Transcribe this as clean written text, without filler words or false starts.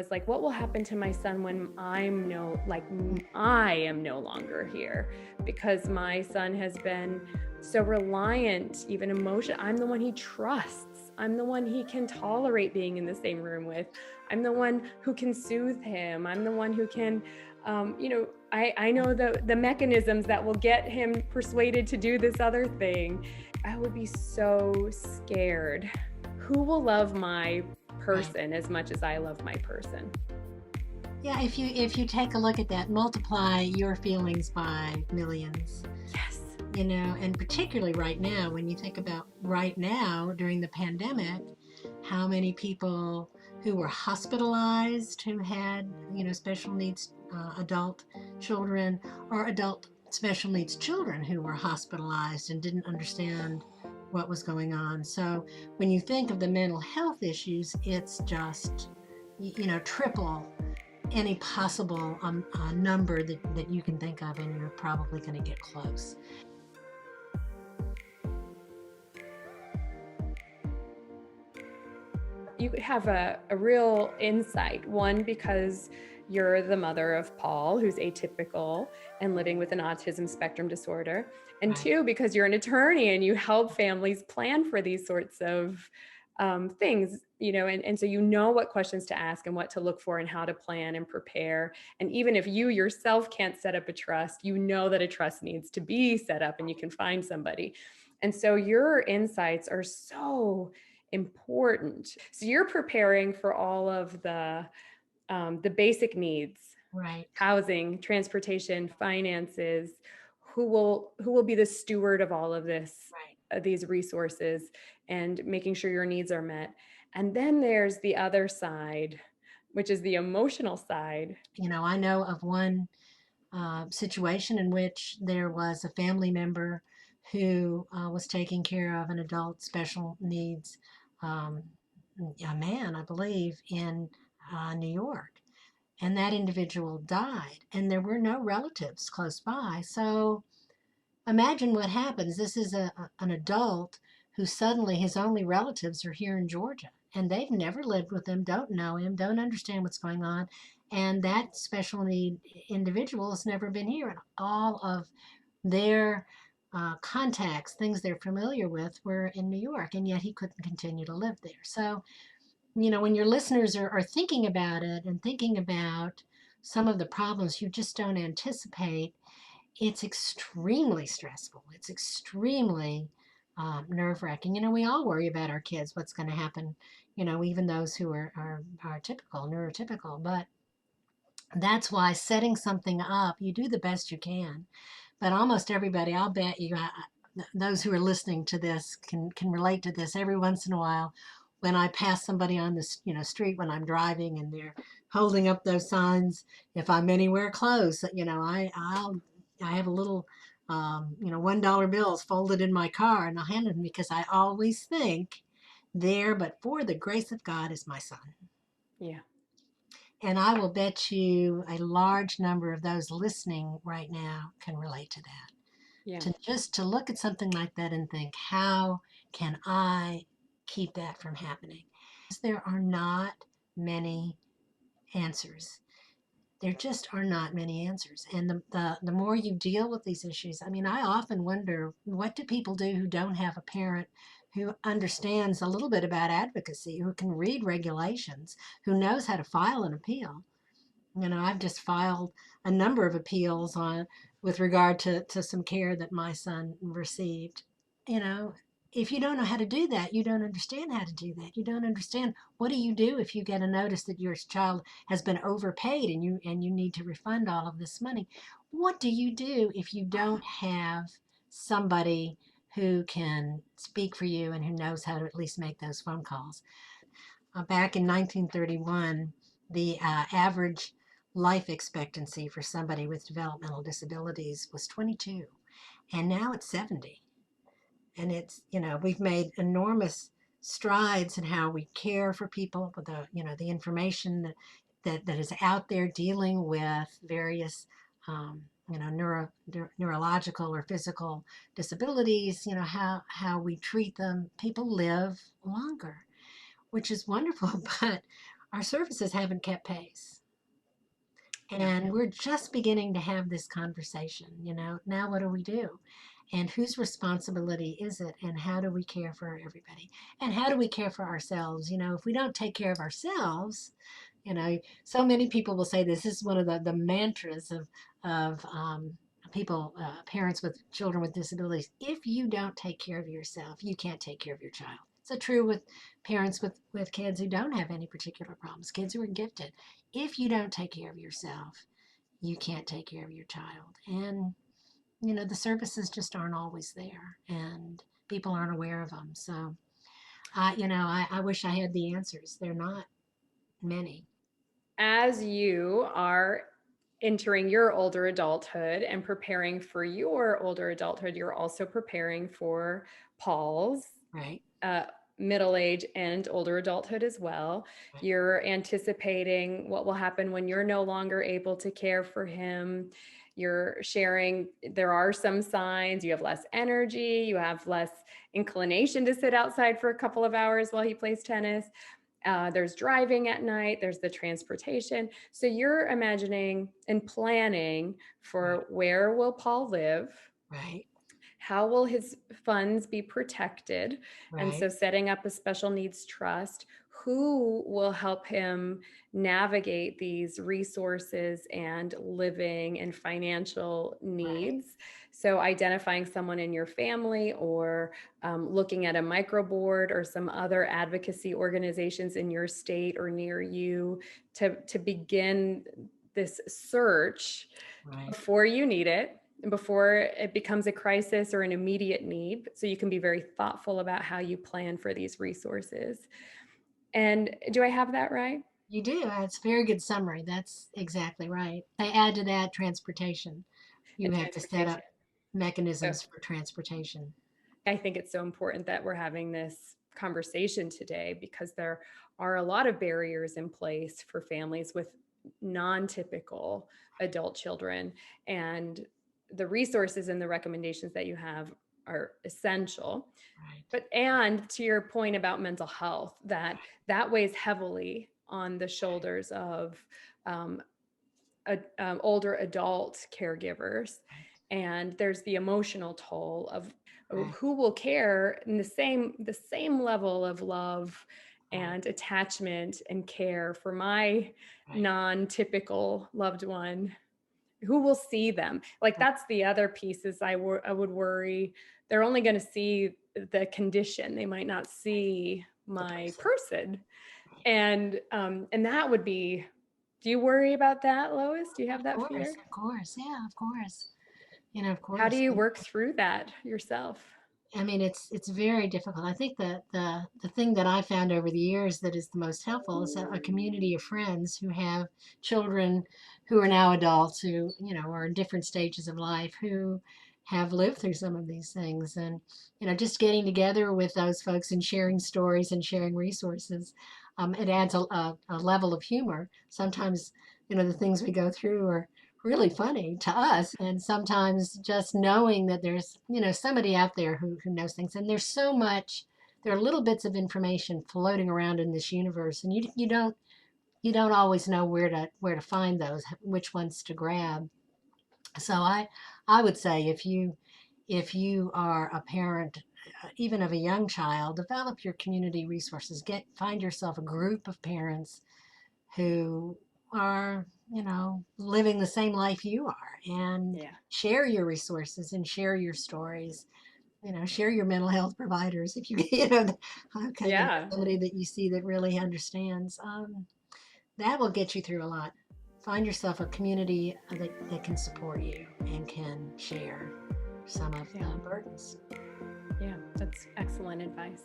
It's like, what will happen to my son when I am no longer here, because my son has been so reliant, even emotion. I'm the one he trusts. I'm the one he can tolerate being in the same room with. I'm the one who can soothe him. I'm the one who can, I know the mechanisms that will get him persuaded to do this other thing. I would be so scared. Who will love my Right. person as much as I love my person? Yeah, if you take a look at that, multiply your feelings by millions, Yes. and particularly right now, when you think about right now during the pandemic, how many people who were hospitalized who had, special needs adult children, or adult special needs children who were hospitalized and didn't understand what was going on. So when you think of the mental health issues, it's just, triple any possible number that you can think of, and you're probably going to get close. You have a real insight. One, because you're the mother of Paul, who's atypical and living with an autism spectrum disorder. And Right. two, because you're an attorney and you help families plan for these sorts of things, and so you know what questions to ask and what to look for and how to plan and prepare. And even if you yourself can't set up a trust, you know that a trust needs to be set up and you can find somebody. And so your insights are so important. So you're preparing for all of the basic needs: Right. housing, transportation, finances. Who will be the steward of all of this, Right. these resources, and making sure your needs are met. And then there's the other side, which is the emotional side. I know of one situation in which there was a family member who was taking care of an adult special needs um, a man, I believe, in New York. And that individual died, and there were no relatives close by. So imagine what happens. This is an adult who suddenly his only relatives are here in Georgia, and they've never lived with him, don't know him, don't understand what's going on. And that special need individual has never been here. And all of their contacts, things they're familiar with, were in New York, and yet he couldn't continue to live there. So, when your listeners are thinking about it and thinking about some of the problems you just don't anticipate, it's extremely stressful. It's extremely nerve wracking. We all worry about our kids, what's going to happen, even those who are typical, neurotypical. But that's why setting something up, you do the best you can. But almost everybody, I'll bet you, those who are listening to this can relate to this. Every once in a while, when I pass somebody on the street when I'm driving and they're holding up those signs, if I'm anywhere close, I have a little $1 bills folded in my car, and I'll hand them because I always think there, but for the grace of God is my son. Yeah. And I will bet you a large number of those listening right now can relate to that. Yeah. To look at something like that and think, how can I keep that from happening? There are not many answers. There just are not many answers. And the more you deal with these issues, I mean, I often wonder, what do people do who don't have a parent who understands a little bit about advocacy, who can read regulations, who knows how to file an appeal? I've just filed a number of appeals on with regard to some care that my son received. You know, if you don't know how to do that, you don't understand how to do that. You don't understand, what do you do if you get a notice that your child has been overpaid and you need to refund all of this money? What do you do if you don't have somebody who can speak for you and who knows how to at least make those phone calls? Back in 1931, the average life expectancy for somebody with developmental disabilities was 22, and now it's 70. And we've made enormous strides in how we care for people, with the information that is out there dealing with various neurological or physical disabilities, how we treat them. People live longer, which is wonderful. But our services haven't kept pace. Yeah. And we're just beginning to have this conversation, now what do we do? And whose responsibility is it? And how do we care for everybody? And how do we care for ourselves? If we don't take care of ourselves, so many people will say this is one of the mantras of people, parents with children with disabilities. If you don't take care of yourself, you can't take care of your child. So true with parents with kids who don't have any particular problems, kids who are gifted. If you don't take care of yourself, you can't take care of your child. And, the services just aren't always there and people aren't aware of them. So, I wish I had the answers. They're not many. As you are entering your older adulthood and preparing for your older adulthood, you're also preparing for Paul's Right. uh, middle age and older adulthood as well. Right. You're anticipating what will happen when you're no longer able to care for him. You're sharing, there are some signs, you have less energy, you have less inclination to sit outside for a couple of hours while he plays tennis. There's driving at night, there's the transportation. So you're imagining and planning Right. for where will Paul live? Right. How will his funds be protected? And Right. so setting up a special needs trust, who will help him navigate these resources and living and financial Right. needs. So identifying someone in your family or looking at a microboard or some other advocacy organizations in your state or near you to begin this search Right. before you need it, before it becomes a crisis or an immediate need. So you can be very thoughtful about how you plan for these resources. And do I have that right? You do. That's a very good summary. That's exactly right. They add to that transportation. You And have to set transportation. up So mechanisms for transportation. I think it's so important that we're having this conversation today because there are a lot of barriers in place for families with non-typical adult children. And the resources and the recommendations that you have are essential. Right. But and to your point about mental health, that weighs heavily on the shoulders of um, older adult caregivers, Right. and there's the emotional toll of Right. who will care in the same level of love Right. and attachment and care for my Right. non-typical loved one. Who will see them? Like Right. that's the other piece is I would worry they're only going to see the condition. They might not see The my person. person. Right. And that would be, do you worry about that, Lois? Do you have Of that course. fear? Of course. Yeah. Of course. Of How do course. you work through that yourself? I mean, it's very difficult. I think that the thing that I found over the years that is the most helpful is a community of friends who have children who are now adults who are in different stages of life who have lived through some of these things, and just getting together with those folks and sharing stories and sharing resources. It adds a level of humor. Sometimes the things we go through are really funny to us, and sometimes just knowing that there's somebody out there who knows things, and there are little bits of information floating around in this universe, and you don't always know where to find those, which ones to grab. So I would say if you are a parent, even of a young child, develop your community resources. Find yourself a group of parents who are, living the same life you are, and Yeah. share your resources and share your stories. Share your mental health providers if you, okay, Yeah. somebody that you see that really understands. That will get you through a lot. Find yourself a community that can support you and can share some of Yeah. the burdens. Yeah. That's excellent advice.